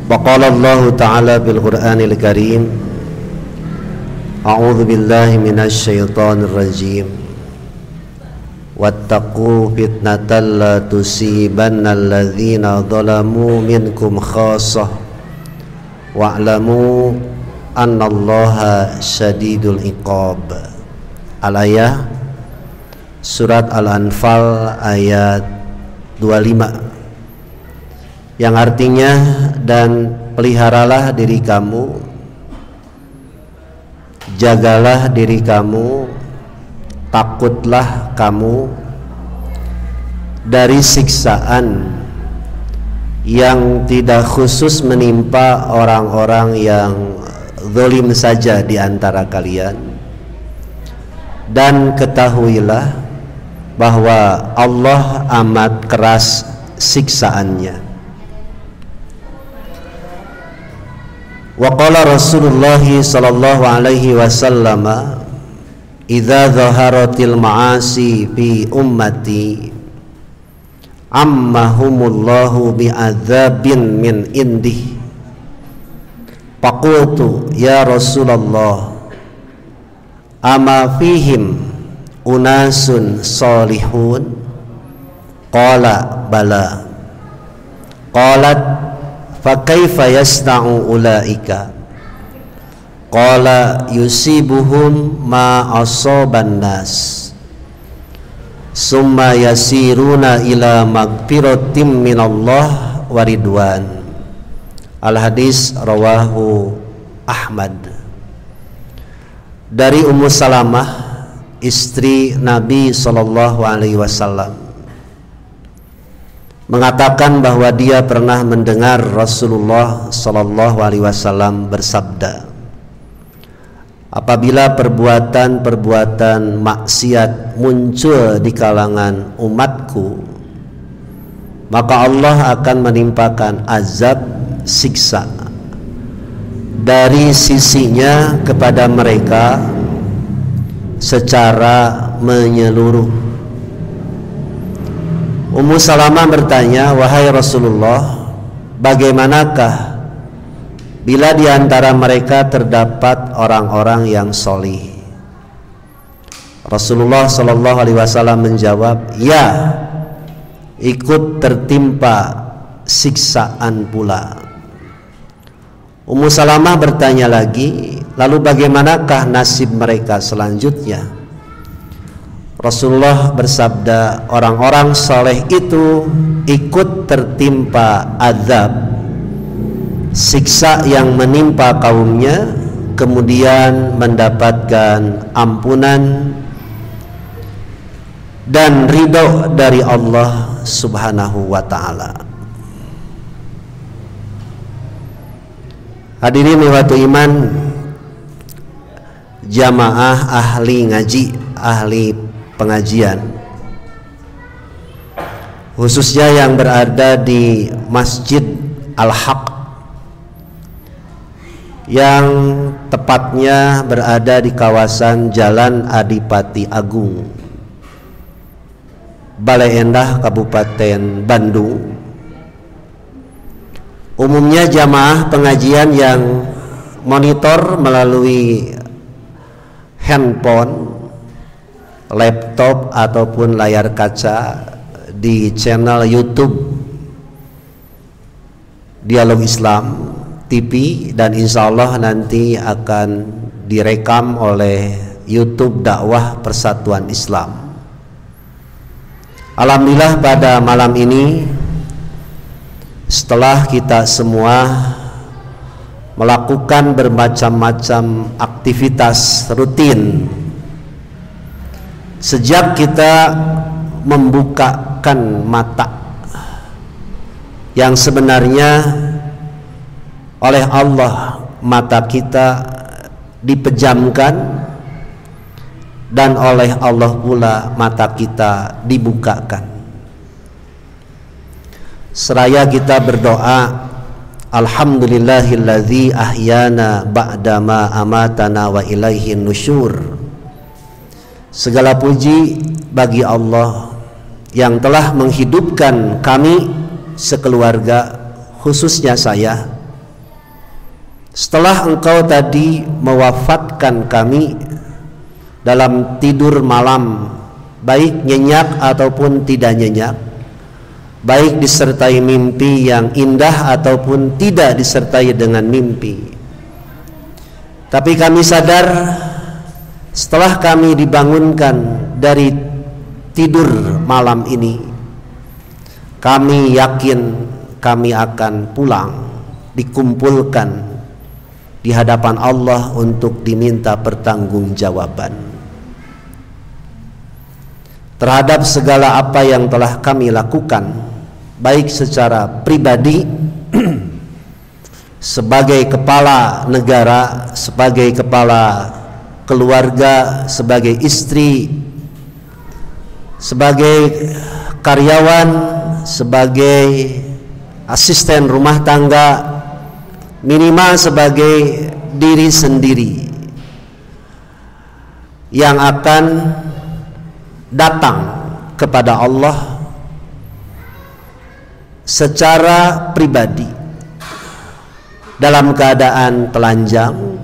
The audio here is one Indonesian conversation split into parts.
Waqala Allah Ta'ala bil Qur'anil Karim, A'udzu billahi minasy syaithanir rajim. Wattaqu fitnatan la tusibannal ladzina zalamu minkum khassah wa'lamu annallaha syadidul iqab. Al-ayah surat Al-Anfal ayat 25, yang artinya, dan peliharalah diri kamu, jagalah diri kamu, takutlah kamu dari siksaan yang tidak khusus menimpa orang-orang yang zalim saja di antara kalian, dan ketahuilah bahwa Allah amat keras siksaannya. Wa qala Rasulullah sallallahu alaihi wasallam, idza zaharatil ma'asi fi ummati ammahumullahu bi'adzabin min indih. Faqultu ya Rasulullah, ama fihim unasun salihun? Qala bala. Qalat fakaifa yasna'u ulaika? Qala yusibuhum ma asaban nas summa yasiruna ila magfiratim minallah wa ridwan. Al-hadis rawahu Ahmad. Dari Ummu Salamah, istri Nabi sallallahu alaihi wasallam, mengatakan bahwa dia pernah mendengar Rasulullah sallallahu alaihi wasallam bersabda, apabila perbuatan-perbuatan maksiat muncul di kalangan umatku, maka Allah akan menimpakan azab, siksa dari sisinya kepada mereka secara menyeluruh. Ummu Salamah bertanya, wahai Rasulullah, bagaimanakah bila di antara mereka terdapat orang-orang yang solih? Rasulullah sallallahu alaihi wasallam menjawab, ya, ikut tertimpa siksaan pula. Ummu Salamah bertanya lagi, lalu bagaimanakah nasib mereka selanjutnya? Rasulullah bersabda, orang-orang soleh itu ikut tertimpa azab, siksa yang menimpa kaumnya, kemudian mendapatkan ampunan dan ridho dari Allah subhanahu wa ta'ala. Hadirin ikhwatu iman, jamaah ahli ngaji, ahli pengajian, khususnya yang berada di Masjid Al-Haq, yang tepatnya berada di kawasan Jalan Adipati Agung, Balai Endah, Kabupaten Bandung. Umumnya jamaah pengajian yang monitor melalui handphone, laptop ataupun layar kaca di channel YouTube Dialog Islam TV, dan insya Allah nanti akan direkam oleh YouTube Dakwah Persatuan Islam. Alhamdulillah pada malam ini, setelah kita semua melakukan bermacam-macam aktivitas rutin sejak kita membukakan mata, yang sebenarnya oleh Allah mata kita dipejamkan, dan oleh Allah pula mata kita dibukakan. Seraya kita berdoa, alhamdulillahilladzi ahyana ba'dama amatana wa ilaihin nusyur. Segala puji bagi Allah yang telah menghidupkan kami sekeluarga, khususnya saya, setelah Engkau tadi mewafatkan kami dalam tidur malam, baik nyenyak ataupun tidak nyenyak, baik disertai mimpi yang indah ataupun tidak disertai dengan mimpi. Tapi kami sadar setelah kami dibangunkan dari tidur malam ini, kami yakin kami akan pulang, dikumpulkan di hadapan Allah untuk diminta pertanggungjawaban terhadap segala apa yang telah kami lakukan, baik secara pribadi sebagai kepala negara, sebagai kepala keluarga, sebagai istri, sebagai karyawan, sebagai asisten rumah tangga, minimal sebagai diri sendiri yang akan datang kepada Allah secara pribadi dalam keadaan telanjang,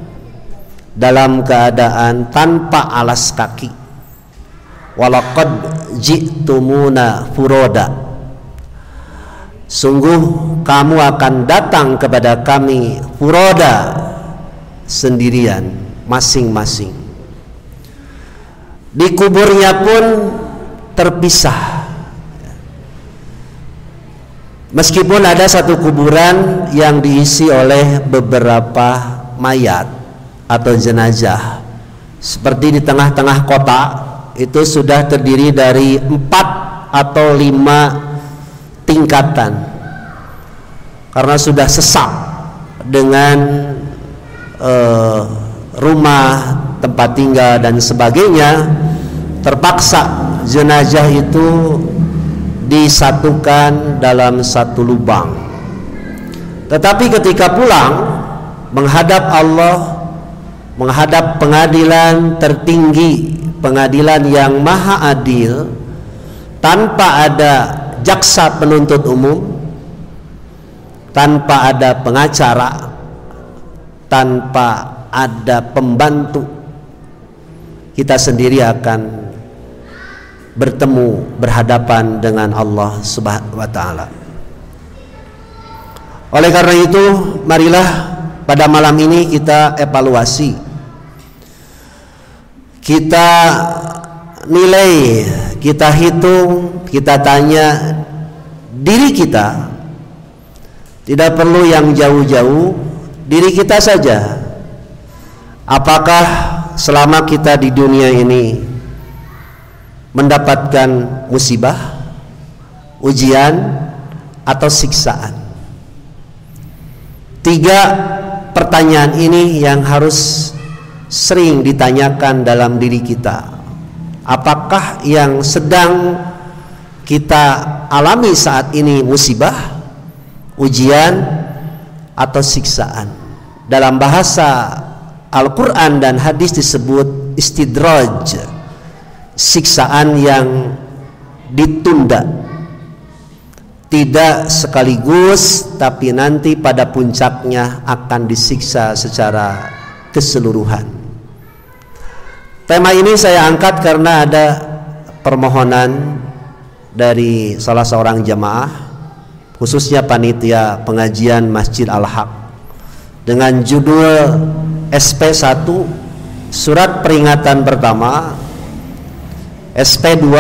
dalam keadaan tanpa alas kaki. Walaqad ji'tumuna furoda, sungguh kamu akan datang kepada kami furoda, sendirian, masing-masing. Di kuburnya pun terpisah. Meskipun ada satu kuburan yang diisi oleh beberapa mayat atau jenazah, seperti di tengah-tengah kota, itu sudah terdiri dari 4 atau 5 tingkatan, karena sudah sesak dengan rumah, tempat tinggal dan sebagainya. Terpaksa jenazah itu disatukan dalam satu lubang. Tetapi ketika pulang menghadap Allah, menghadap pengadilan tertinggi, pengadilan yang maha adil, tanpa ada jaksa penuntut umum, tanpa ada pengacara, tanpa ada pembantu, kita sendiri akan bertemu, berhadapan dengan Allah Subhanahu wa ta'ala. Oleh karena itu, marilah pada malam ini kita evaluasi, kita nilai, kita hitung, kita tanya diri kita. Tidak perlu yang jauh-jauh, diri kita saja. Apakah selama kita di dunia ini mendapatkan musibah, ujian, atau siksaan? 3 pertanyaan ini yang harus sering ditanyakan dalam diri kita. Apakah yang sedang kita alami saat ini musibah, ujian, atau siksaan? Dalam bahasa Al-Quran dan hadis disebut istidraj, siksaan yang ditunda, tidak sekaligus, tapi nanti pada puncaknya akan disiksa secara keseluruhan. Tema ini saya angkat karena ada permohonan dari salah seorang jamaah, khususnya panitia pengajian Masjid Al-Haq, dengan judul SP1 surat peringatan pertama, SP2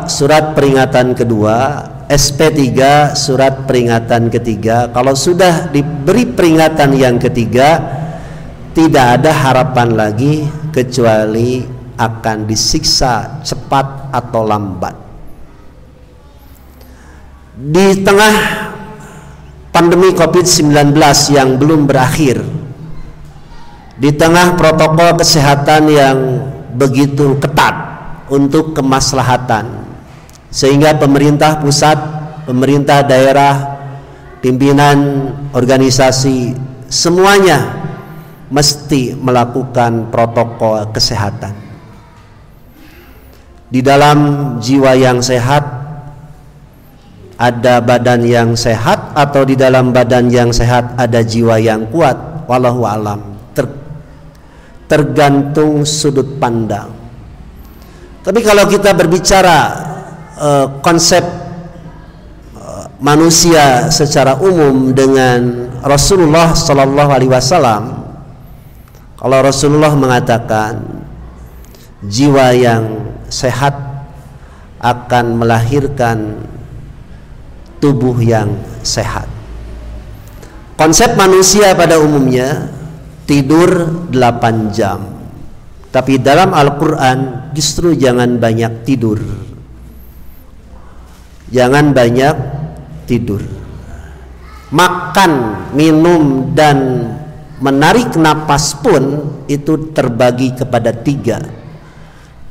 surat peringatan kedua, SP3 surat peringatan ketiga. Kalau sudah diberi peringatan yang ketiga, tidak ada harapan lagi kecuali akan disiksa cepat atau lambat. Di tengah pandemi COVID-19 yang belum berakhir, di tengah protokol kesehatan yang begitu ketat untuk kemaslahatan, sehingga pemerintah pusat, pemerintah daerah, pimpinan organisasi, semuanya mesti melakukan protokol kesehatan. Di dalam jiwa yang sehat ada badan yang sehat, atau di dalam badan yang sehat ada jiwa yang kuat? wallahu alam, tergantung sudut pandang. Tapi kalau kita berbicara konsep manusia secara umum dengan Rasulullah Shallallahu Alaihi Wasallam, kalau Rasulullah mengatakan jiwa yang sehat akan melahirkan tubuh yang sehat. Konsep manusia pada umumnya tidur 8 jam. Tapi dalam Al-Quran justru jangan banyak tidur. Jangan banyak tidur. Makan, minum, dan menarik napas pun itu terbagi kepada 3.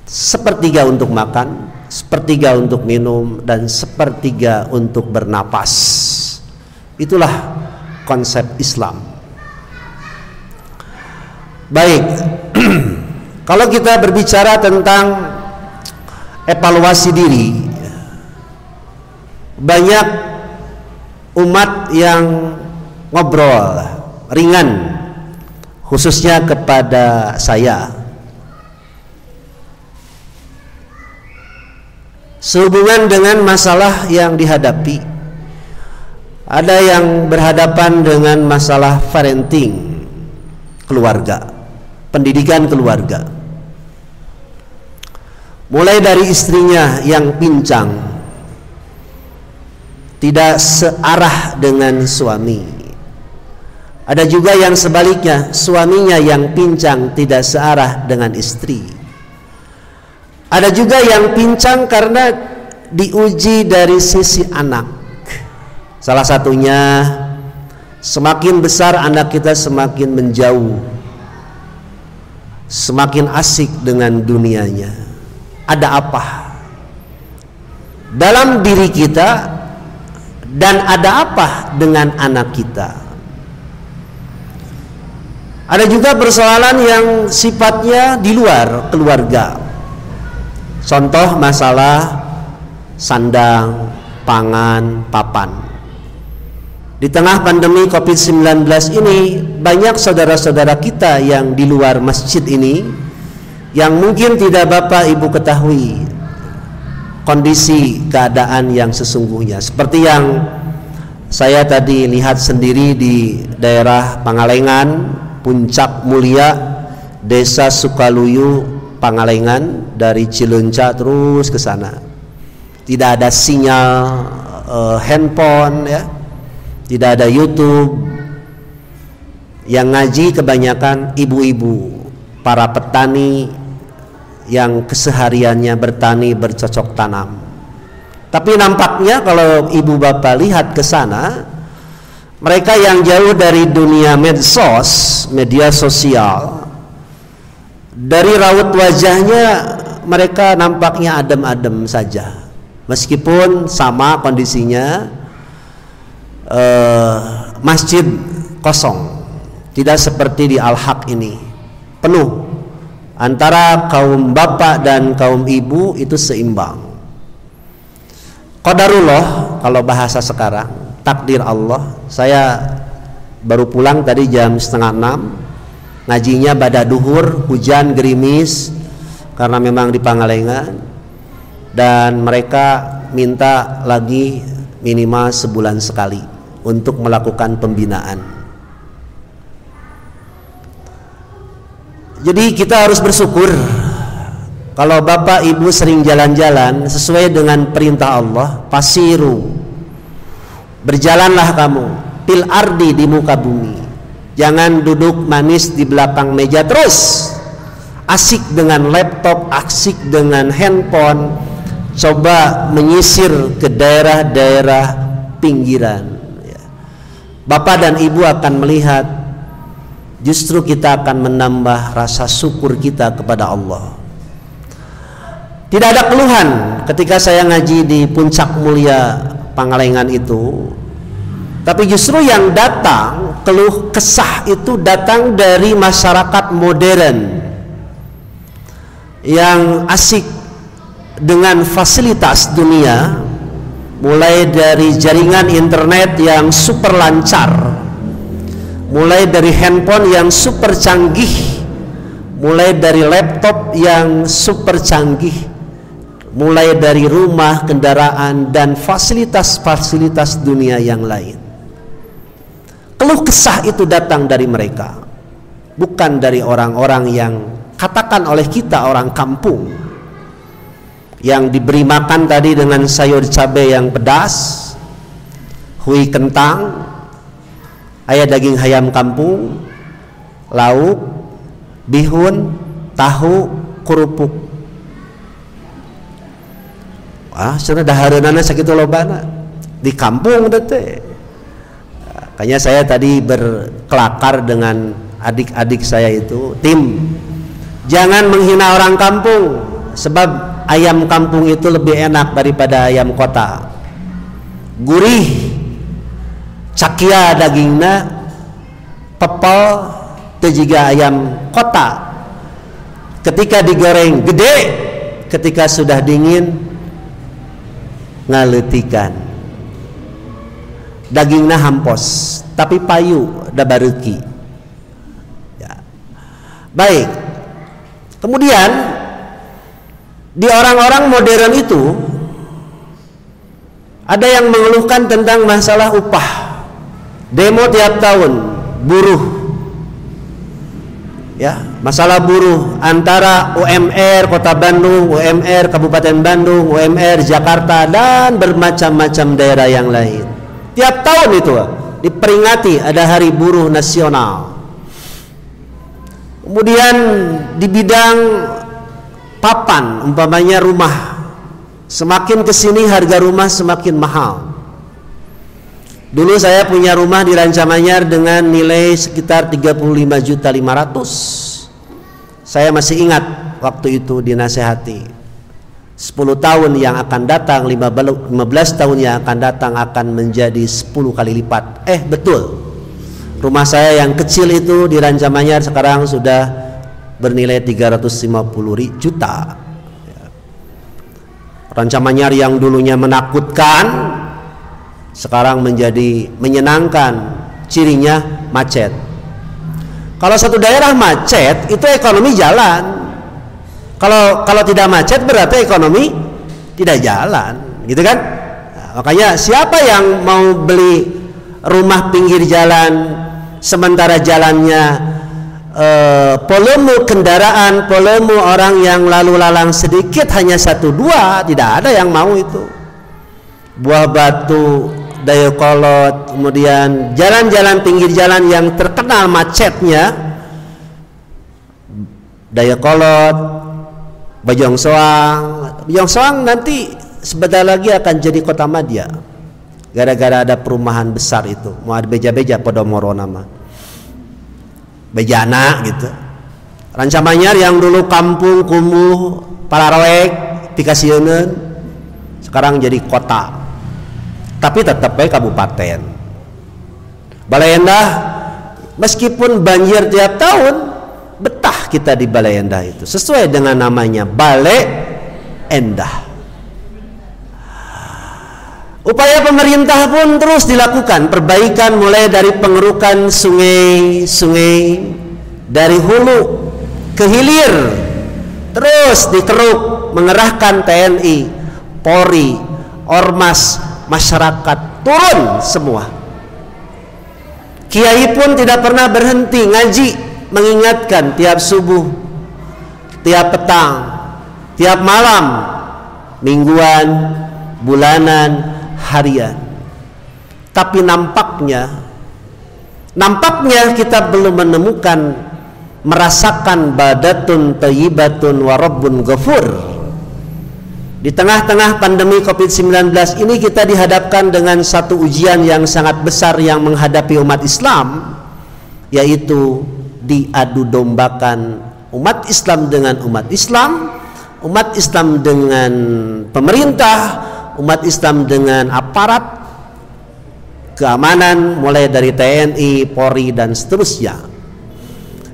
Sepertiga untuk makan, sepertiga untuk minum, dan sepertiga untuk bernapas. Itulah konsep Islam. Baik, kalau kita berbicara tentang evaluasi diri, banyak umat yang ngobrol ringan, khususnya kepada saya, sehubungan dengan masalah yang dihadapi. Ada yang berhadapan dengan masalah parenting keluarga, pendidikan keluarga, mulai dari istrinya yang pincang, tidak searah dengan suami. Ada juga yang sebaliknya, suaminya yang pincang tidak searah dengan istri. Ada juga yang pincang karena diuji dari sisi anak. Salah satunya, semakin besar anak kita semakin menjauh, semakin asik dengan dunianya. Ada apa dalam diri kita, dan ada apa dengan anak kita? Ada juga persoalan yang sifatnya di luar keluarga. Contoh masalah sandang, pangan, papan. Di tengah pandemi COVID-19 ini, banyak saudara-saudara kita yang di luar masjid ini yang mungkin tidak Bapak Ibu ketahui kondisi keadaan yang sesungguhnya. Seperti yang saya tadi lihat sendiri di daerah Pangalengan, Puncak Mulia, Desa Sukaluyu, Pangalengan, dari Cileunca terus ke sana. Tidak ada sinyal handphone, ya. Tidak ada YouTube. Yang ngaji kebanyakan ibu-ibu, para petani yang kesehariannya bertani, bercocok tanam. Tapi nampaknya kalau ibu bapak lihat ke sana, mereka yang jauh dari dunia medsos, media sosial, dari raut wajahnya mereka nampaknya adem-adem saja. Meskipun sama kondisinya, masjid kosong, tidak seperti di Al-Haq ini penuh. Antara kaum bapak dan kaum ibu itu seimbang. Qadarullah kalau bahasa sekarang, takdir Allah. Saya baru pulang tadi jam 5:30, ngajinya pada duhur, hujan gerimis karena memang di Pangalengan, dan mereka minta lagi minimal sebulan sekali untuk melakukan pembinaan. Jadi kita harus bersyukur kalau bapak ibu sering jalan-jalan sesuai dengan perintah Allah. Pasiru, berjalanlah kamu fil ardi, di muka bumi. Jangan duduk manis di belakang meja terus, asik dengan laptop, asik dengan handphone. Coba menyisir ke daerah-daerah pinggiran. Bapak dan ibu akan melihat justru kita akan menambah rasa syukur kita kepada Allah. Tidak ada keluhan ketika saya ngaji di Puncak Mulia Pangalengan itu, tapi justru yang datang keluh kesah itu datang dari masyarakat modern yang asik dengan fasilitas dunia, mulai dari jaringan internet yang super lancar, mulai dari handphone yang super canggih, mulai dari laptop yang super canggih, mulai dari rumah, kendaraan, dan fasilitas-fasilitas dunia yang lain. Keluh kesah itu datang dari mereka, bukan dari orang-orang yang katakan oleh kita orang kampung, yang diberi makan tadi dengan sayur cabai yang pedas, hui kentang, ayam daging ayam kampung, lauk, bihun, tahu, kerupuk. Sudah dahareunana sakitu lobana di kampung teh. Makanya saya tadi berkelakar dengan adik-adik saya itu, tim, jangan menghina orang kampung, sebab ayam kampung itu lebih enak daripada ayam kota. Gurih, cakia dagingna, pepel teu jiga ayam kota. Ketika digoreng gede, ketika sudah dingin ngaletikan. Dagingna hampos, tapi payu da bareuki. Ya. Baik. Kemudian di orang-orang modern itu ada yang mengeluhkan tentang masalah upah. Demo tiap tahun, buruh. Ya, masalah buruh antara UMR Kota Bandung, UMR Kabupaten Bandung, UMR Jakarta, dan bermacam-macam daerah yang lain. Tiap tahun itu diperingati ada Hari Buruh Nasional. Kemudian di bidang papan, umpamanya rumah, semakin kesini harga rumah semakin mahal. Dulu saya punya rumah di Rancamanyar dengan nilai sekitar 35.500.000. Saya masih ingat waktu itu dinasehati, 10 tahun yang akan datang, 15 tahun yang akan datang akan menjadi 10 kali lipat. Betul. Rumah saya yang kecil itu di Rancamanyar sekarang sudah bernilai 350 juta. Rancamanyar yang dulunya menakutkan sekarang menjadi menyenangkan. Cirinya macet. Kalau satu daerah macet, itu ekonomi jalan. Kalau tidak macet berarti ekonomi tidak jalan, gitu kan? Nah, makanya siapa yang mau beli rumah pinggir jalan sementara jalannya volume kendaraan, volume orang yang lalu lalang sedikit, hanya 1-2, tidak ada yang mau itu. Buah Batu, Dayakolot, kemudian jalan-jalan pinggir jalan yang terkenal macetnya, Dayakolot, Bojong Soang nanti sebentar lagi akan jadi kota madya gara-gara ada perumahan besar itu. Mau ada beja-beja Podomoro nama bejana gitu. Rancamanyar yang dulu kampung kumuh Palaroek Pikasieun sekarang jadi kota, tapi tetap baik kabupaten. Balai Endah meskipun banjir tiap tahun, betah kita di Balai Endah itu, sesuai dengan namanya, Balai Endah. Upaya pemerintah pun terus dilakukan, perbaikan mulai dari pengerukan sungai-sungai dari hulu ke hilir, terus dikeruk, mengerahkan TNI, Polri, Ormas, masyarakat turun semua. Kiai pun tidak pernah berhenti ngaji, mengingatkan tiap subuh, tiap petang, tiap malam, mingguan, bulanan, harian. Tapi nampaknya kita belum menemukan, merasakan badatun thayyibatun wa rabbun ghafur. Di tengah-tengah pandemi COVID-19 ini kita dihadapkan dengan satu ujian yang sangat besar yang menghadapi umat Islam, yaitu diadu dombakan umat Islam dengan umat Islam, umat Islam dengan pemerintah, umat Islam dengan aparat keamanan mulai dari TNI, Polri, dan seterusnya.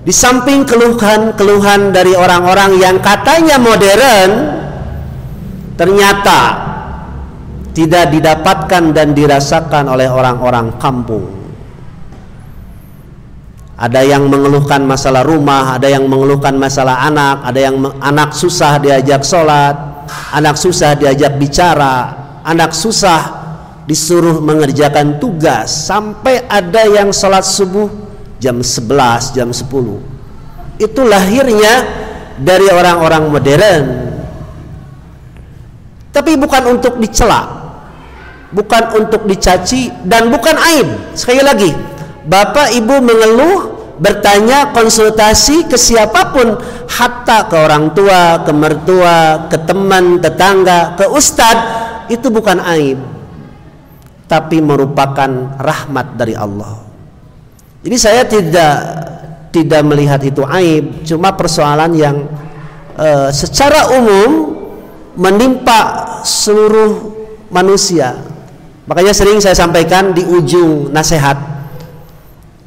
Di samping keluhan-keluhan dari orang-orang yang katanya modern, ternyata tidak didapatkan dan dirasakan oleh orang-orang kampung. Ada yang mengeluhkan masalah rumah, ada yang mengeluhkan masalah anak, ada yang anak susah diajak sholat, anak susah diajak bicara, anak susah disuruh mengerjakan tugas, sampai ada yang sholat subuh jam 11, jam 10. Itu lahirnya dari orang-orang modern. Tapi bukan untuk dicela, bukan untuk dicaci, dan bukan aib. Sekali lagi, bapak ibu mengeluh, bertanya, konsultasi ke siapapun, hatta ke orang tua, ke mertua, ke teman, tetangga, ke ustadz, itu bukan aib, tapi merupakan rahmat dari Allah. Jadi saya tidak melihat itu aib, cuma persoalan yang secara umum menimpa seluruh manusia. Makanya sering saya sampaikan di ujung nasihat,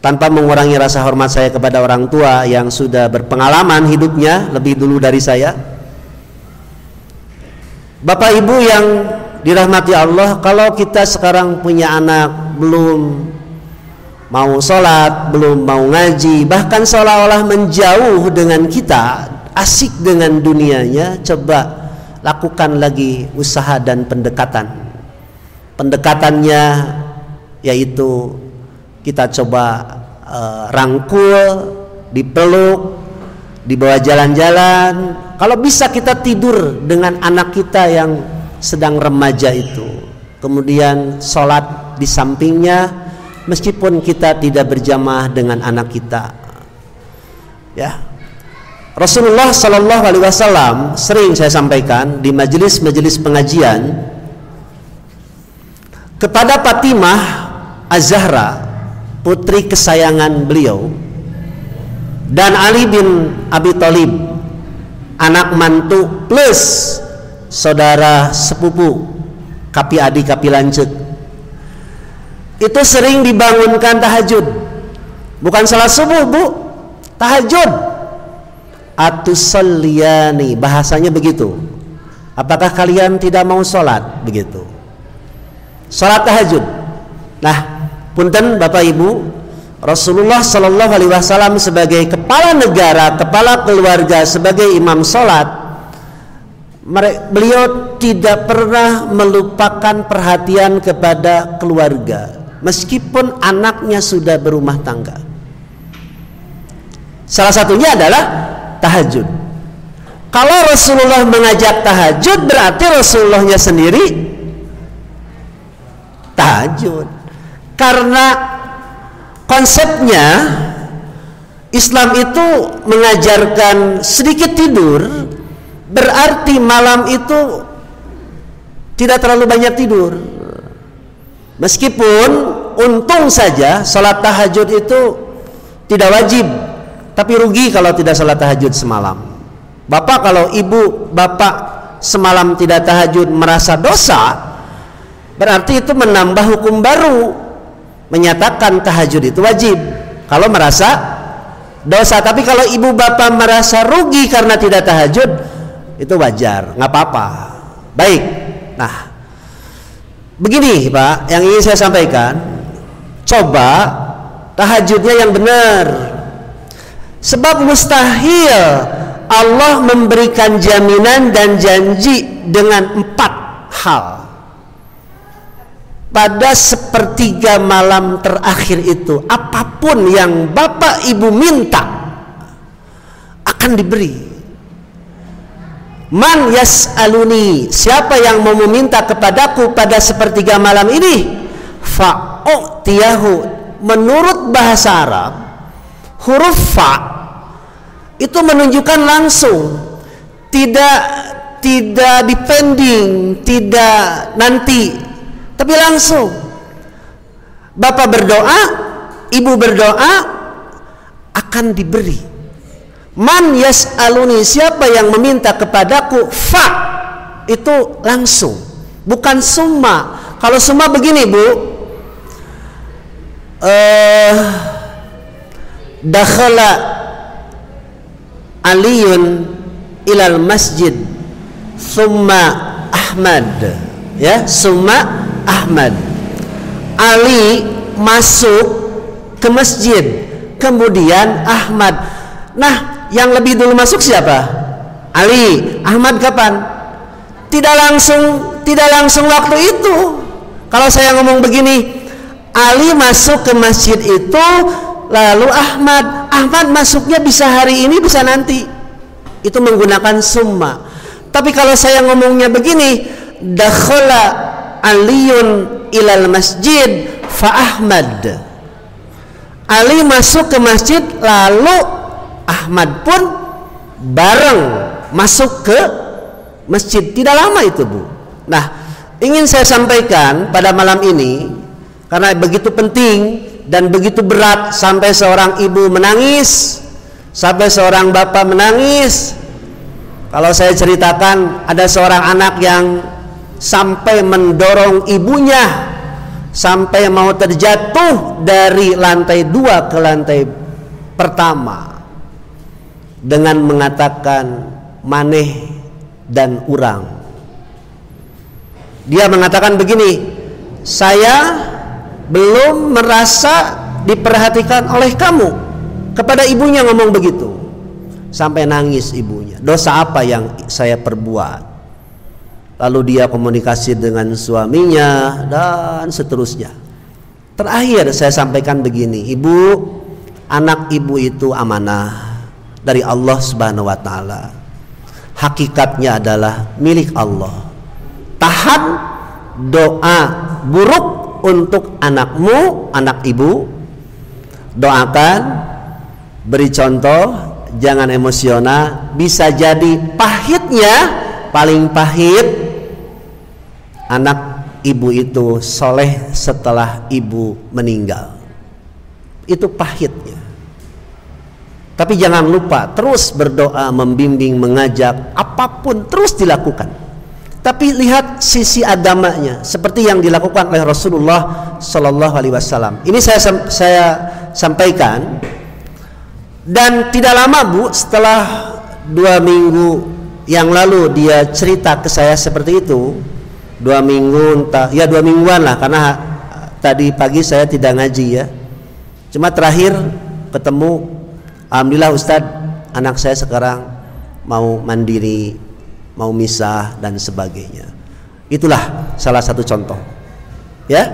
tanpa mengurangi rasa hormat saya kepada orang tua yang sudah berpengalaman hidupnya lebih dulu dari saya. Bapak ibu yang dirahmati Allah, kalau kita sekarang punya anak belum mau sholat, belum mau ngaji, bahkan seolah-olah menjauh dengan kita, asik dengan dunianya, coba lakukan lagi usaha dan pendekatan. Pendekatannya yaitu kita coba rangkul, dipeluk, dibawa jalan-jalan. Kalau bisa kita tidur dengan anak kita yang sedang remaja itu, kemudian sholat di sampingnya, meskipun kita tidak berjamaah dengan anak kita. Ya, Rasulullah Shallallahu Alaihi Wasallam sering saya sampaikan di majelis-majelis pengajian kepada Fatimah Az-Zahra, putri kesayangan beliau, dan Ali bin Abi Thalib, anak mantu plus saudara sepupu kapi adi kapi lancet, itu sering dibangunkan tahajud, bukan salat subuh bu, tahajud. Atusalliyani, bahasanya begitu, apakah kalian tidak mau sholat? Begitu, sholat tahajud. Nah, punten Bapak Ibu, Rasulullah Shallallahu Alaihi Wasallam sebagai kepala negara, kepala keluarga, sebagai imam sholat, beliau tidak pernah melupakan perhatian kepada keluarga, meskipun anaknya sudah berumah tangga. Salah satunya adalah tahajud. Kalau Rasulullah mengajak tahajud, berarti Rasulullahnya sendiri tahajud. Karena konsepnya Islam itu mengajarkan sedikit tidur, berarti malam itu tidak terlalu banyak tidur. Meskipun untung saja sholat tahajud itu tidak wajib, tapi rugi kalau tidak sholat tahajud semalam. Bapak, kalau ibu bapak semalam tidak tahajud merasa dosa, berarti itu menambah hukum baru, menyatakan tahajud itu wajib kalau merasa dosa. Tapi kalau ibu bapak merasa rugi karena tidak tahajud, itu wajar, nggak apa-apa. Baik, nah begini Pak, yang ingin saya sampaikan, coba tahajudnya yang benar. Sebab mustahil Allah memberikan jaminan dan janji dengan 4 hal. Pada sepertiga malam terakhir itu, apapun yang bapak ibu minta akan diberi. Man yas'aluni, siapa yang mau meminta kepadaku pada sepertiga malam ini, fa'u'tiyahu. Menurut bahasa Arab, huruf fa itu menunjukkan langsung, tidak dipending, tidak nanti, tapi langsung. Bapak berdoa, ibu berdoa, akan diberi. Man yas'aluni, siapa yang meminta kepadaku, fa itu langsung, bukan summa. Kalau summa begini bu, dakhala Aliyun ilal masjid summa Ahmad, ya, summa Ahmad. Ali masuk ke masjid, kemudian Ahmad. Nah, yang lebih dulu masuk siapa? Ali. Ahmad kapan? Tidak langsung waktu itu. Kalau saya ngomong begini, Ali masuk ke masjid itu, lalu Ahmad masuknya bisa hari ini, bisa nanti. Itu menggunakan summa. Tapi kalau saya ngomongnya begini, dakhala Aliyun ilal masjid fa Ahmad. Ali masuk ke masjid, lalu Ahmad pun bareng masuk ke masjid. Tidak lama itu, Bu. Nah, ingin saya sampaikan pada malam ini, karena begitu penting dan begitu berat, sampai seorang ibu menangis, sampai seorang bapak menangis. Kalau saya ceritakan, ada seorang anak yang sampai mendorong ibunya sampai mau terjatuh dari lantai 2 ke lantai pertama dengan mengatakan maneh dan urang. Dia mengatakan begini, saya belum merasa diperhatikan oleh kamu. Kepada ibunya ngomong begitu. Sampai nangis ibunya. Dosa apa yang saya perbuat? Lalu dia komunikasi dengan suaminya dan seterusnya. Terakhir saya sampaikan begini, ibu, anak ibu itu amanah dari Allah Subhanahu wa taala. Hakikatnya adalah milik Allah. Tahan doa buruk untuk anakmu, anak ibu. Doakan, beri contoh, jangan emosional. Bisa jadi pahitnya, paling pahit, anak ibu itu soleh setelah ibu meninggal. Itu pahitnya. Tapi jangan lupa terus berdoa, membimbing, mengajak, apapun terus dilakukan. Tapi lihat sisi agamanya seperti yang dilakukan oleh Rasulullah Sallallahu Alaihi Wasallam. Ini saya sampaikan, dan tidak lama, Bu, setelah 2 minggu yang lalu dia cerita ke saya seperti itu. 2 minggu, 2 mingguan lah, karena tadi pagi saya tidak ngaji ya. Cuma terakhir ketemu, alhamdulillah Ustadz, anak saya sekarang mau mandiri, mau misah dan sebagainya. Itulah salah satu contoh ya.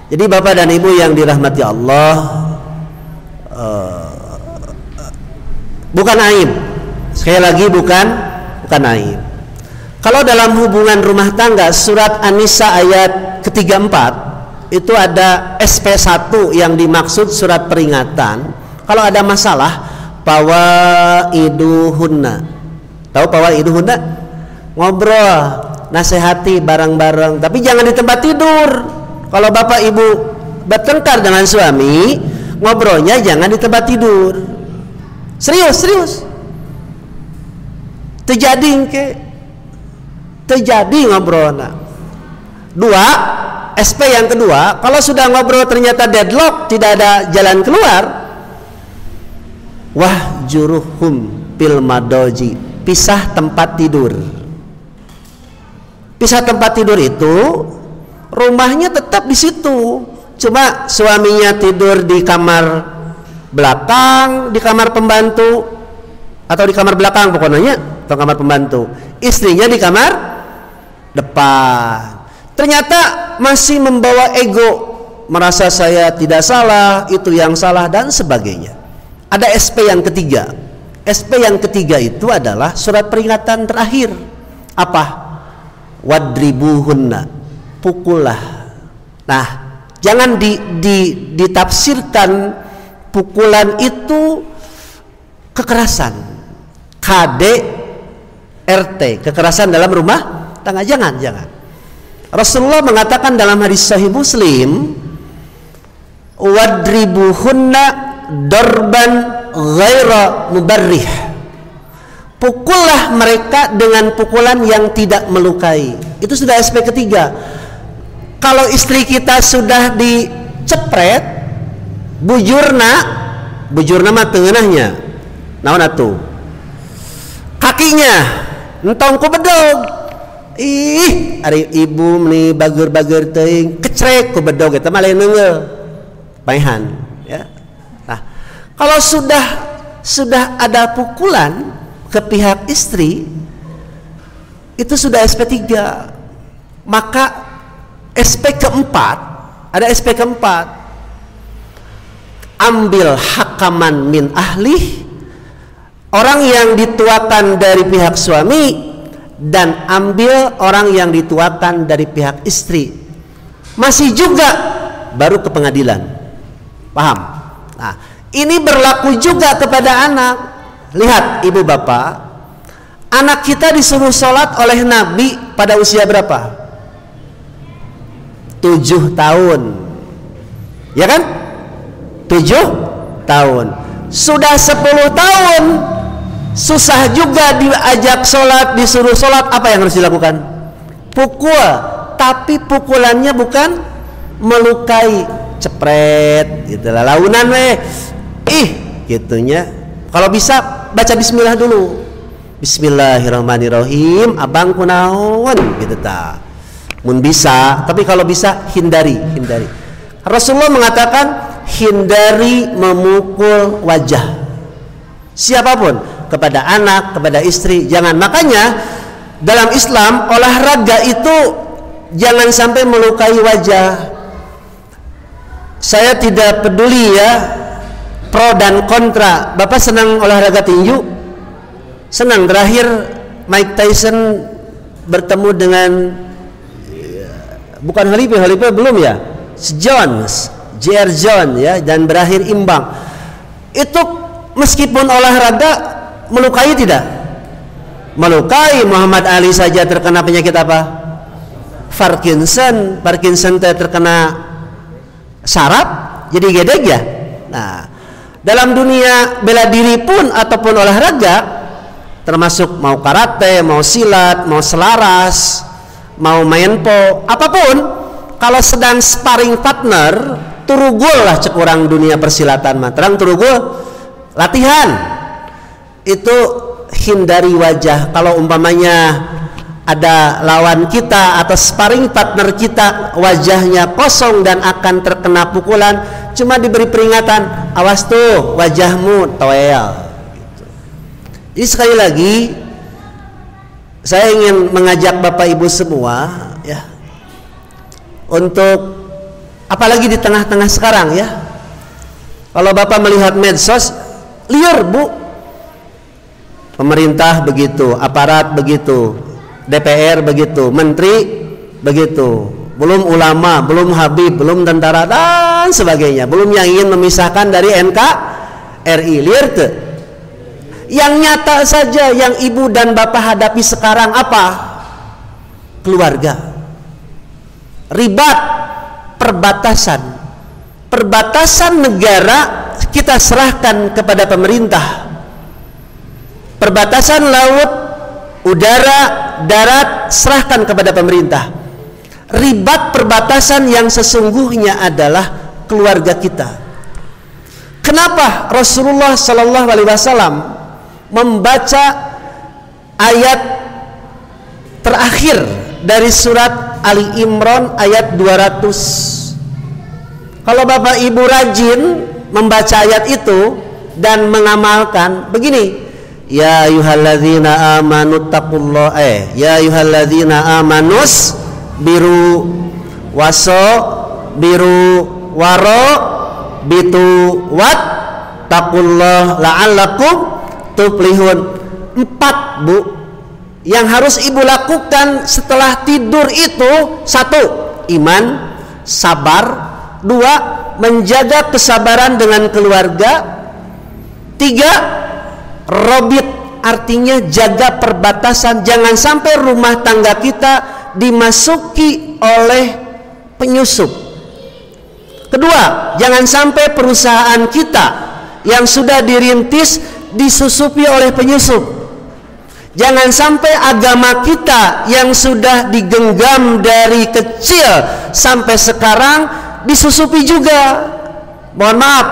Jadi Bapak dan Ibu yang dirahmati Allah, bukan aib, sekali lagi bukan aib. Kalau dalam hubungan rumah tangga, surat An-Nisa ayat ke-34 itu ada SP1 yang dimaksud surat peringatan. Kalau ada masalah, pawaiduhunna. Tahu pawaiduhunna? Ngobrol, nasihati bareng-bareng, tapi jangan di tempat tidur. Kalau bapak ibu bertengkar dengan suami, ngobrolnya jangan di tempat tidur. Serius. Terjadi ngobrolnya. 2, SP yang kedua, kalau sudah ngobrol ternyata deadlock, tidak ada jalan keluar, wahjuruhum fil madoji, pisah tempat tidur. Pisah tempat tidur itu rumahnya tetap di situ, cuma suaminya tidur di kamar belakang, di kamar pembantu, atau di kamar belakang pokoknya, atau kamar pembantu, istrinya di kamar depan. Ternyata masih membawa ego, merasa saya tidak salah, itu yang salah dan sebagainya. Ada SP yang ketiga. SP yang ketiga itu adalah surat peringatan terakhir. Apa? Wadribuhunna, pukullah. Nah, jangan ditafsirkan pukulan itu kekerasan, KDRT, kekerasan dalam rumah tangga. Jangan. Rasulullah mengatakan dalam hadis Sahih Muslim, wadribuhunna darban ghaira mubarrih, pukullah mereka dengan pukulan yang tidak melukai. Itu sudah SP ketiga. Kalau istri kita sudah dicepret, bujurna mah tengahnya, naon atuh, kakinya entong ku bedog, ari ibu nih bager-bager teuing kecrek ku bedog eta mah lain neungeul paehan ya. Nah, Kalau sudah ada pukulan ke pihak istri, itu sudah SP3. Maka SP keempat, ada SP keempat, ambil hakaman min ahli, orang yang dituakan dari pihak suami, dan ambil orang yang dituakan dari pihak istri. Masih juga baru ke pengadilan. Paham? Nah, ini berlaku juga kepada anak. Lihat ibu bapak, anak kita disuruh sholat oleh Nabi pada usia berapa? 7 tahun. Ya kan? 7 tahun. Sudah 10 tahun susah juga diajak sholat, disuruh sholat, apa yang harus dilakukan? Pukul. Tapi pukulannya bukan melukai, cepret gitulah, launan weh, gitunya. Kalau bisa baca bismillah dulu, bismillahirrahmanirrahim, abang kunaon gitu ta. Mun bisa, tapi kalau bisa hindari. Rasulullah mengatakan hindari memukul wajah siapapun, kepada anak, kepada istri, jangan. Makanya dalam Islam olahraga itu jangan sampai melukai wajah. Saya tidak peduli ya pro dan kontra. Bapak senang olahraga tinju? Senang. Terakhir Mike Tyson bertemu dengan bukan Holyfield belum ya, JR Jones ya, dan berakhir imbang. Itu meskipun olahraga melukai tidak? Melukai. Muhammad Ali saja terkena penyakit apa? Parkinson terkena saraf jadi gedeg ya. Nah, dalam dunia bela diri pun ataupun olahraga, termasuk mau karate, mau silat, mau selaras, mau main po, apapun, kalau sedang sparring partner, turugul lah cekurang dunia persilatan mah. Terang turugul latihan itu hindari wajah. Kalau umpamanya ada lawan kita atau sparring partner kita wajahnya kosong dan akan terkena pukulan, cuma diberi peringatan, awas tuh wajahmu toel gitu. Jadi sekali lagi saya ingin mengajak Bapak Ibu semua ya, untuk apalagi di tengah-tengah sekarang ya, kalau Bapak melihat medsos liar Bu, pemerintah begitu, aparat begitu, DPR begitu, menteri begitu, belum ulama, belum habib, belum tentara dan sebagainya, belum yang ingin memisahkan dari NKRI. Lihat tuh, yang nyata saja yang ibu dan bapak hadapi sekarang apa? Keluarga, ribat, perbatasan negara kita serahkan kepada pemerintah, perbatasan laut, udara, darat serahkan kepada pemerintah. Ribat perbatasan yang sesungguhnya adalah keluarga kita. Kenapa Rasulullah Shallallahu Alaihi Wasallam membaca ayat terakhir dari surat Ali Imran ayat 200? Kalau Bapak Ibu rajin membaca ayat itu dan mengamalkan, begini: ya ayyuhalladzina amanu taqullaha, ya ayyuhalladzina amanus biru waso biru waro bitu wat taqullah la'allakum tuflihun. 4 Bu yang harus ibu lakukan setelah tidur itu: 1, iman, sabar; 2, menjaga kesabaran dengan keluarga; 3, robit, artinya jaga perbatasan, jangan sampai rumah tangga kita dimasuki oleh penyusup. Kedua, jangan sampai perusahaan kita yang sudah dirintis disusupi oleh penyusup. Jangan sampai agama kita yang sudah digenggam dari kecil sampai sekarang disusupi juga. Mohon maaf,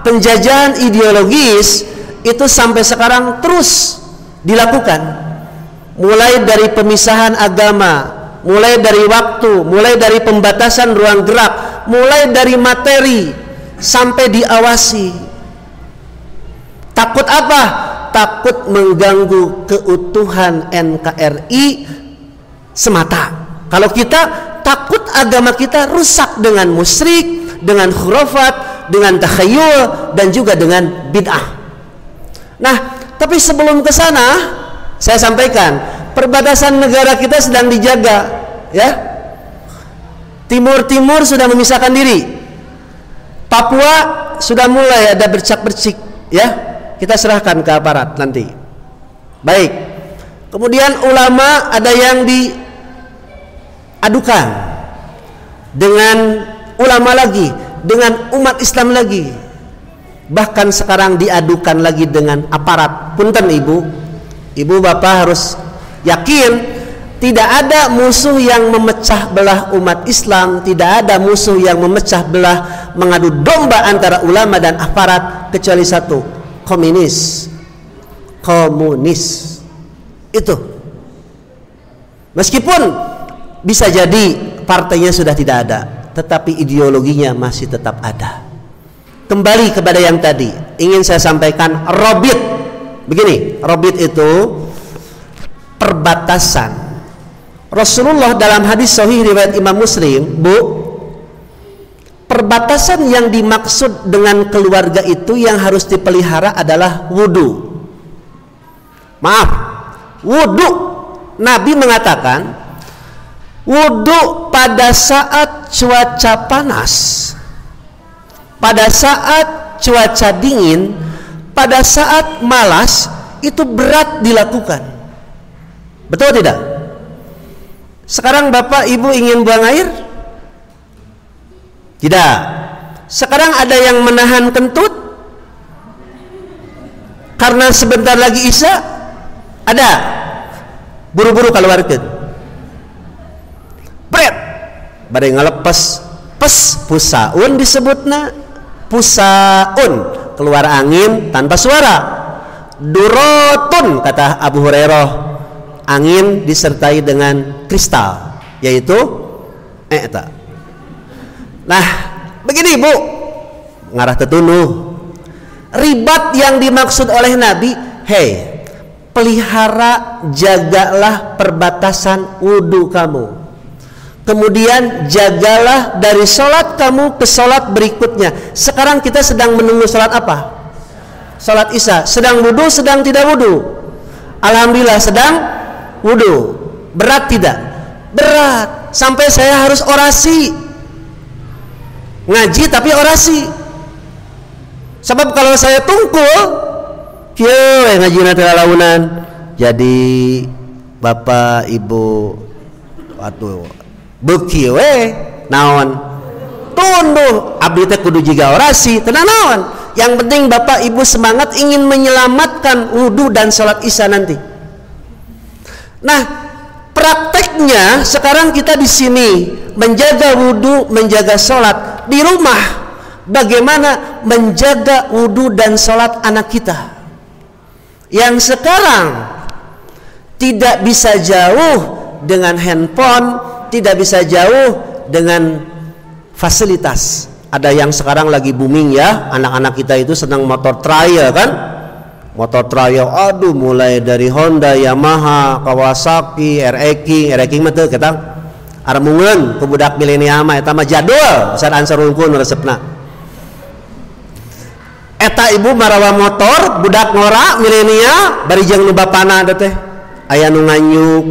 penjajahan ideologis itu sampai sekarang terus dilakukan, mulai dari pemisahan agama, mulai dari waktu, mulai dari pembatasan ruang gerak, mulai dari materi sampai diawasi. Takut apa? Takut mengganggu keutuhan NKRI semata. Kalau kita takut agama kita rusak dengan musyrik, dengan khurafat, dengan takhayul, dan juga dengan bid'ah. Nah, tapi sebelum ke sana, saya sampaikan, perbatasan negara kita sedang dijaga, ya. Timur sudah memisahkan diri. Papua sudah mulai ada bercak-bercik, ya. Kita serahkan ke aparat nanti. Baik. Kemudian ulama ada yang diadukan dengan ulama lagi, dengan umat Islam lagi. Bahkan sekarang diadukan lagi dengan aparat. Punten ibu bapak harus yakin tidak ada musuh yang memecah belah umat Islam, tidak ada musuh yang memecah belah, mengadu domba antara ulama dan aparat, kecuali satu, komunis. Itu. Meskipun bisa jadi partainya sudah tidak ada, tetapi ideologinya masih tetap ada. Kembali kepada yang tadi, ingin saya sampaikan robit. Begini, robit itu perbatasan. Rasulullah dalam hadis sahih riwayat Imam Muslim, Bu, perbatasan yang dimaksud dengan keluarga itu yang harus dipelihara adalah wudu. Maaf, wudu. Nabi mengatakan wudu pada saat cuaca panas, pada saat cuaca dingin, pada saat malas, itu berat dilakukan. Betul tidak? Sekarang bapak ibu ingin buang air? Tidak. Sekarang ada yang menahan kentut karena sebentar lagi isya? Ada. Buru-buru keluarkan. Pret. Badai ngelepas. Pes pusaun disebutna. Pusaun, keluar angin tanpa suara. Durotun, kata Abu Hurairah, angin disertai dengan kristal, yaitu eta. Nah, begini Bu, ngarah tetunuh. Ribat yang dimaksud oleh Nabi, hei, pelihara, jagalah perbatasan wudu kamu. Kemudian jagalah dari sholat kamu ke sholat berikutnya. Sekarang kita sedang menunggu sholat apa? Sholat isya. Sedang wudu, sedang tidak wudu? Alhamdulillah sedang wudu. Berat tidak? Berat. Sampai saya harus orasi. Ngaji tapi orasi. Sebab kalau saya tungkul, kieu ngaji nanti launan. Jadi bapak ibu, waduh, beuki we naon tunduh abdi teh kudu jiga orasi tenang naon. Yang penting bapak ibu semangat ingin menyelamatkan wudu dan sholat isya nanti. Nah, prakteknya sekarang kita di sini menjaga wudu, menjaga sholat di rumah. Bagaimana menjaga wudu dan sholat anak kita yang sekarang tidak bisa jauh dengan handphone, tidak bisa jauh dengan fasilitas. Ada yang sekarang lagi booming ya, anak-anak kita itu senang motor trial kan, motor trial, aduh mulai dari Honda, Yamaha, Kawasaki, R-King mah teu kita armungeun ku budak milenial mah eta mah jadul, besar ansar unggul resepna. Eta ibu marawa motor budak ngora milenial bari jeung nu bapana teh aya nu nganyuk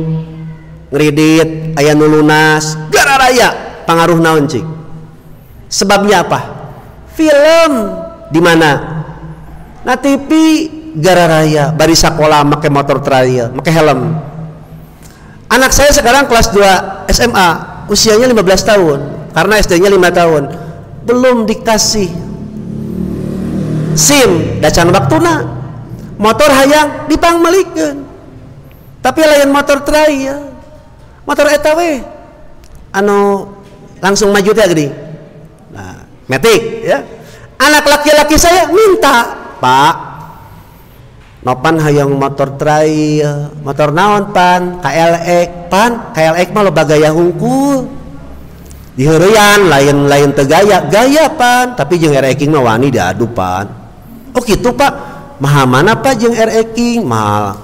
ngridit, aya nu lunas, gararaya pangaruh naon cik. Sebabnya apa? Film di mana? Na TV gararaya bari sakola make motor trial, make helm. Anak saya sekarang kelas 2 SMA, usianya 15 tahun karena SD-nya 5 tahun. Belum dikasih SIM, dacan waktuna. Motor hayang dipangmelikeun. Tapi lain motor trial. Motor eta we anu langsung maju teh geuning. Nah, matic ya. Anak laki-laki saya minta, "Pak, nopan hayang motor trial, motor naon pan? KLX pan, KLX mah loba gaya hungkul." Diheureyan lain teu gaya pan, tapi jeung RX mah wani diadu pan. Oh gitu Pak. mahal mana Pak jeung RE King? Mahal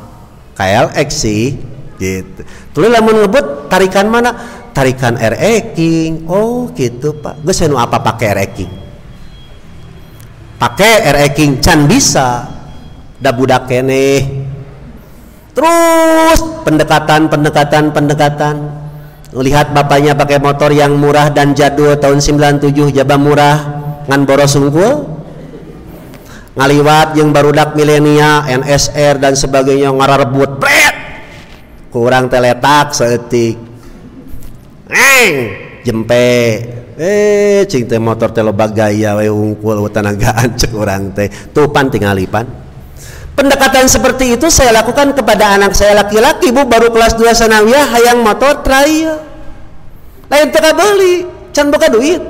KLX sih gitu. Tuluy lamun ngebut tarikan mana? Tarikan RE King. Oh gitu Pak. Geus anu apa pakai RE King? Pakai RE King can bisa. Da budak keneh. Terus pendekatan. Lihat bapaknya pakai motor yang murah dan jadul tahun 97, jaba murah ngan boros unggul. Ngaliwat yang barudak milenia, NSR dan sebagainya ngararebut, bret. Kurang teletak seetik. Jempe. Cing teh motor teh loba gaya we unggul tanagaan cek urang teh. Tupan tingalipan. Pendekatan seperti itu saya lakukan kepada anak saya laki-laki, Bu, baru kelas 2 sanawiyah hayang motor trial. Lain teka beli, can boga duit.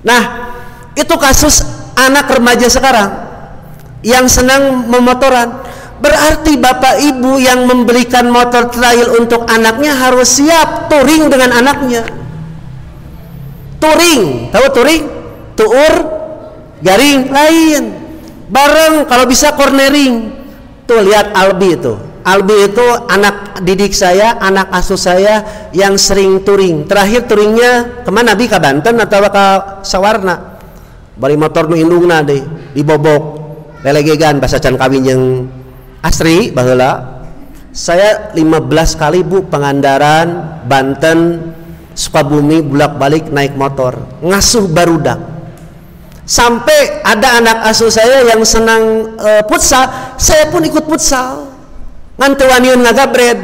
Nah, itu kasus anak remaja sekarang yang senang memotoran. Berarti bapak ibu yang membelikan motor trial untuk anaknya harus siap touring dengan anaknya. Touring, tahu touring? Tuur, garing, lain. Bareng kalau bisa cornering. Tuh lihat Albi itu. Albi itu anak didik saya, anak asuh saya yang sering touring. Terakhir touringnya kemana Bi? Ke Banten atau ke Sawarna? Bari motor nu indungna deh, dibobok. Lelegegan bahasa can kawin yang asri baheula. Saya 15 kali Bu Pangandaran, Banten, Sukabumi bolak-balik naik motor, ngasuh barudak. Sampai ada anak asuh saya yang senang futsal, saya pun ikut futsal. Ngan teu waniun ngagabred.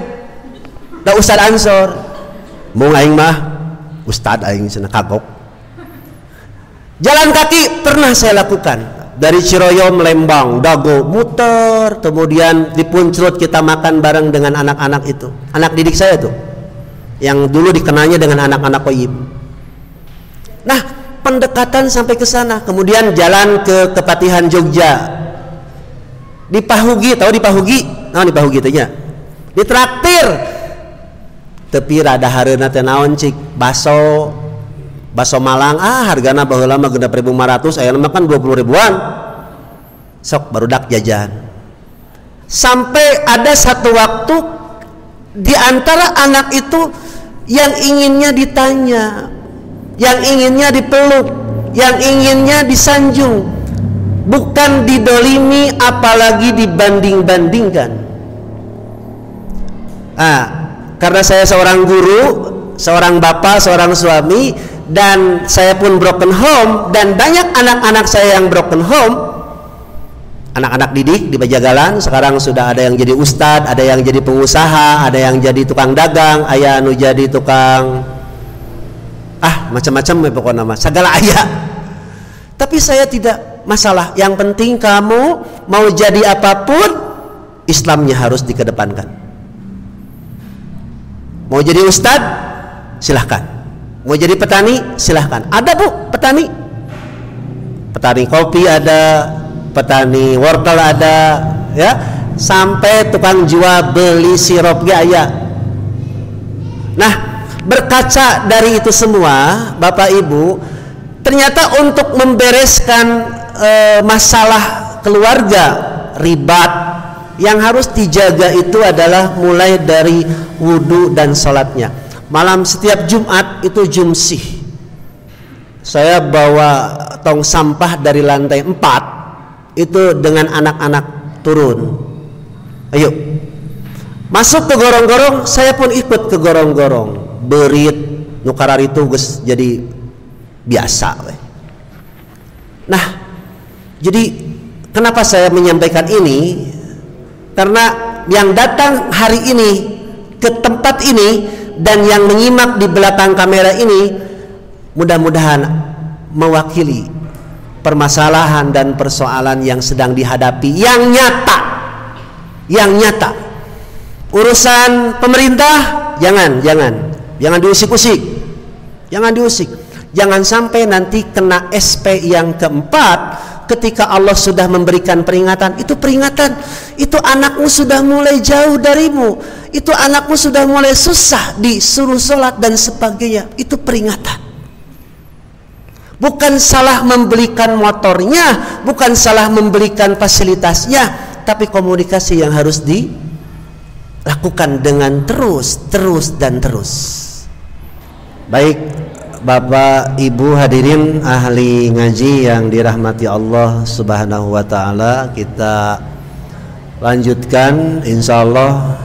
Da Ustad Ansor. Mung aing mah Ustad aing cenah kagok. Jalan kaki pernah saya lakukan. Dari Ciroyom, Lembang, Dago, muter, kemudian di Punclut kita makan bareng dengan anak-anak itu. Anak didik saya tuh. Yang dulu dikenalnya dengan anak-anak Qoyib. Nah, pendekatan sampai ke sana, kemudian jalan ke Kepatihan Jogja, di Pahugi, tahu di Pahugi? Nah, di Pahugi teh nya, di traktir, tepi rada hareuna teh naon cik, baso Malang, hargana baheula mah 6.500, ayeuna mah kan 20 ribuan, sok barudak jajan. Sampai ada satu waktu di antara anak itu yang inginnya ditanya, yang inginnya dipeluk, yang inginnya disanjung, bukan didolimi apalagi dibanding-bandingkan. Karena saya seorang guru, seorang bapak, seorang suami, dan saya pun broken home, dan banyak anak-anak saya yang broken home, anak-anak didik di Bajagalan. Sekarang sudah ada yang jadi ustadz, ada yang jadi pengusaha, ada yang jadi tukang dagang, aya anu jadi tukang macam-macam pokoknya nama segala ayah. Tapi saya tidak masalah, yang penting kamu mau jadi apapun Islamnya harus dikedepankan. Mau jadi ustad silahkan, mau jadi petani silahkan. Ada Bu petani kopi ada, petani wortel ada, ya, sampai tukang jual beli sirup gaya. Nah, berkaca dari itu semua, Bapak Ibu, ternyata untuk membereskan masalah keluarga ribat, yang harus dijaga itu adalah mulai dari wudhu dan sholatnya. Malam setiap Jumat itu jumsih, saya bawa tong sampah dari lantai 4 itu dengan anak-anak turun, ayo masuk ke gorong-gorong, saya pun ikut ke gorong-gorong. Berit nukarar itu geus jadi biasa we. Nah, jadi kenapa saya menyampaikan ini? Karena yang datang hari ini ke tempat ini dan yang menyimak di belakang kamera ini mudah-mudahan mewakili permasalahan dan persoalan yang sedang dihadapi, yang nyata. Urusan pemerintah jangan diusik-usik, jangan sampai nanti kena SP yang keempat. Ketika Allah sudah memberikan peringatan, itu anakmu sudah mulai jauh darimu, itu anakmu sudah mulai susah disuruh sholat dan sebagainya, itu peringatan. Bukan salah membelikan motornya, bukan salah membelikan fasilitasnya, tapi komunikasi yang harus dilakukan dengan terus. Baik Bapak Ibu hadirin ahli ngaji yang dirahmati Allah Subhanahu wa taala, kita lanjutkan insyaallah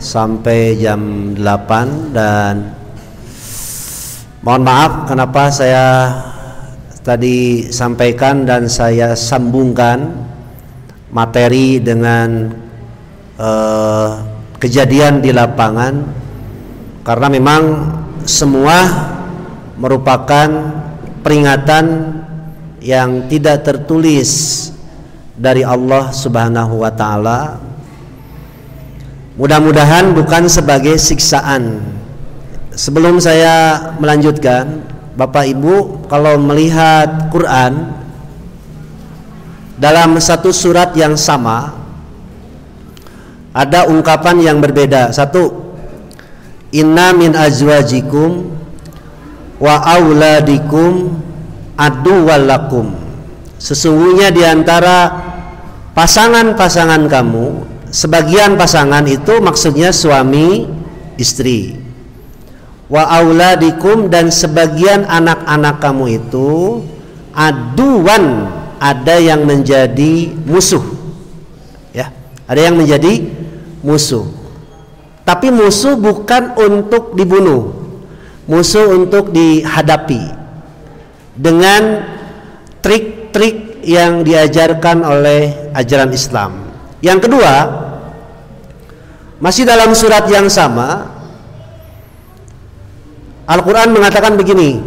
sampai jam 8. Dan mohon maaf kenapa saya tadi sampaikan dan saya sambungkan materi dengan kejadian di lapangan, karena memang semua merupakan peringatan yang tidak tertulis dari Allah Subhanahu wa taala. Mudah-mudahan bukan sebagai siksaan. Sebelum saya melanjutkan, Bapak Ibu kalau melihat Quran dalam satu surat yang sama ada ungkapan yang berbeda. Satu, inna min azwajikum wa auladikum aduwalakum. Sesungguhnya diantara pasangan-pasangan kamu, sebagian pasangan itu maksudnya suami istri. Wa auladikum, dan sebagian anak-anak kamu itu aduwan, ada yang menjadi musuh, ya, ada yang menjadi musuh. Tapi musuh bukan untuk dibunuh, musuh untuk dihadapi dengan trik-trik yang diajarkan oleh ajaran Islam. Yang kedua, masih dalam surat yang sama, Al-Quran mengatakan begini,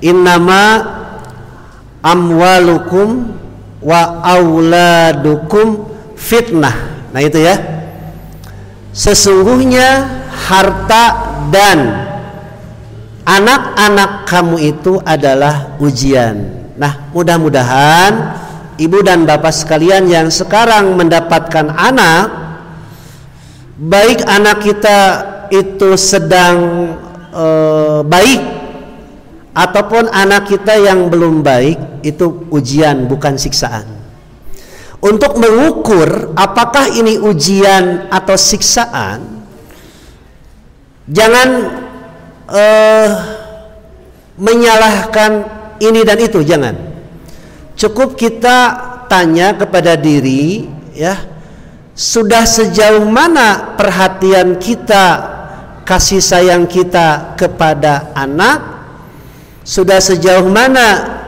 innama amwalukum wa auladukum fitnah. Nah itu ya, sesungguhnya harta dan anak-anak kamu itu adalah ujian. Nah, mudah-mudahan ibu dan bapak sekalian yang sekarang mendapatkan anak, baik anak kita itu sedang baik ataupun anak kita yang belum baik, itu ujian bukan siksaan. Untuk mengukur apakah ini ujian atau siksaan, jangan menyalahkan ini dan itu, jangan. Cukup kita tanya kepada diri, ya, sudah sejauh mana perhatian kita, kasih sayang kita kepada anak, sudah sejauh mana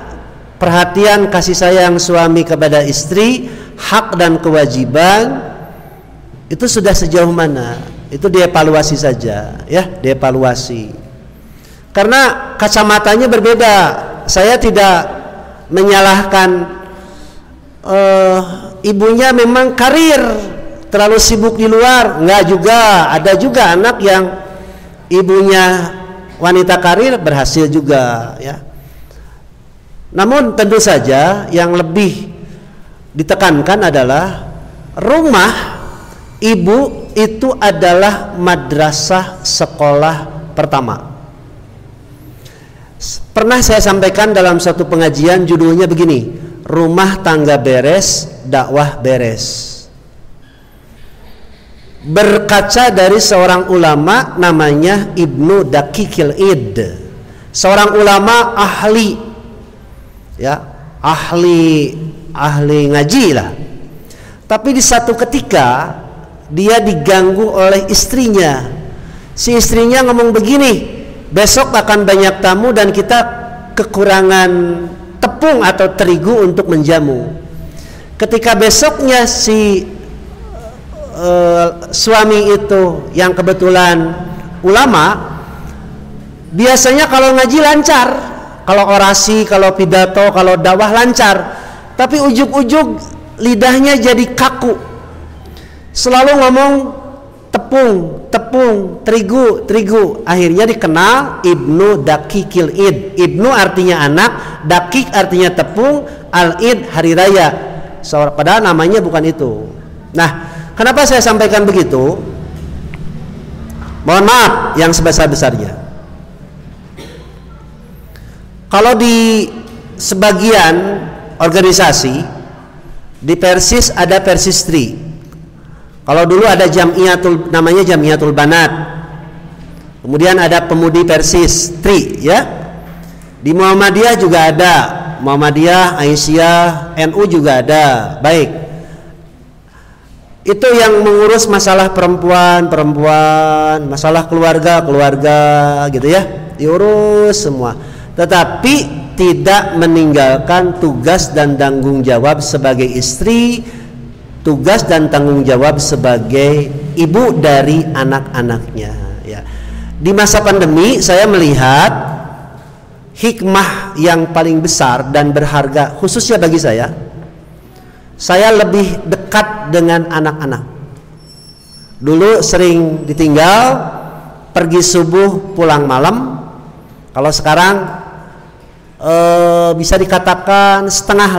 perhatian kasih sayang suami kepada istri, hak dan kewajiban itu sudah sejauh mana. Itu dievaluasi saja, ya, dievaluasi. Karena kacamatanya berbeda. Saya tidak menyalahkan ibunya memang karir, terlalu sibuk di luar, enggak juga. Ada juga anak yang ibunya wanita karir berhasil juga, ya. Namun tentu saja yang lebih ditekankan adalah rumah ibu itu adalah madrasah sekolah pertama. Pernah saya sampaikan dalam satu pengajian, judulnya begini, rumah tangga beres, dakwah beres. Berkaca dari seorang ulama namanya Ibnu Daqiqil Id, seorang ulama ahli, ya, ahli ngaji lah. Tapi di satu ketika dia diganggu oleh istrinya. Si istrinya ngomong begini, besok akan banyak tamu dan kita kekurangan tepung atau terigu untuk menjamu. Ketika besoknya si suami itu yang kebetulan ulama, biasanya kalau ngaji lancar, kalau orasi, kalau pidato, kalau dakwah lancar, tapi ujug-ujug lidahnya jadi kaku, selalu ngomong tepung, terigu. Akhirnya dikenal Ibnu Daqiqil Id. Ibnu artinya anak, Daqiq artinya tepung, Al-Id hari raya. Padahal namanya bukan itu. Nah, kenapa saya sampaikan begitu? Mohon maaf yang sebesar-besarnya. Kalau di sebagian organisasi di Persis ada Persistri. Kalau dulu ada namanya Jamiatul Banat. Kemudian ada Pemudi Persistri, ya. Di Muhammadiyah juga ada, Muhammadiyah, Aisyah, NU juga ada. Baik. Itu yang mengurus masalah perempuan, masalah keluarga gitu ya. Diurus semua. Tetapi tidak meninggalkan tugas dan tanggung jawab sebagai istri, tugas dan tanggung jawab sebagai ibu dari anak-anaknya, ya. Di masa pandemi saya melihat hikmah yang paling besar dan berharga khususnya bagi saya lebih dekat dengan anak-anak. Dulu sering ditinggal, pergi subuh pulang malam. Kalau sekarang bisa dikatakan setengah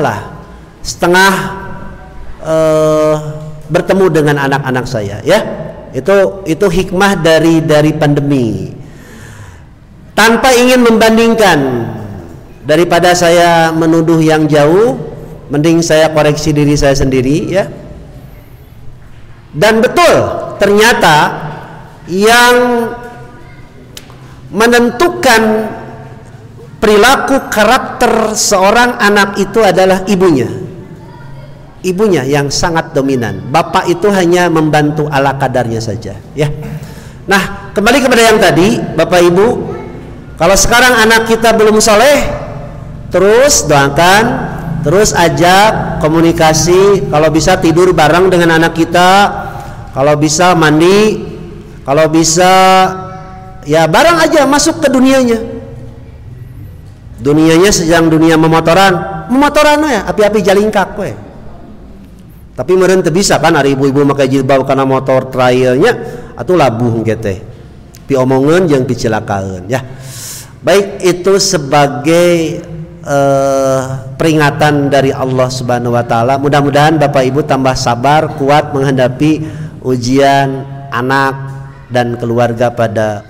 bertemu dengan anak-anak saya, ya. Itu hikmah dari pandemi. Tanpa ingin membandingkan, daripada saya menuduh yang jauh, mending saya koreksi diri saya sendiri, ya. Dan betul, ternyata yang menentukan perilaku karakter seorang anak itu adalah ibunya yang sangat dominan. Bapak itu hanya membantu ala kadarnya saja, ya. Nah, kembali kepada yang tadi, Bapak Ibu, kalau sekarang anak kita belum soleh, terus doakan, terus ajak komunikasi. Kalau bisa tidur bareng dengan anak kita, kalau bisa mandi, kalau bisa ya bareng aja masuk ke dunianya sedang dunia memotoran ya, api-api jalingkak we. Tapi meureun teu bisa kan ari ibu-ibu make jilbab kana motor trialnya atuh labuh gitu pi omongeun jeung picilakaeun, ya. Baik, itu sebagai peringatan dari Allah Subhanahu wa taala. Mudah-mudahan Bapak Ibu tambah sabar, kuat menghadapi ujian anak dan keluarga pada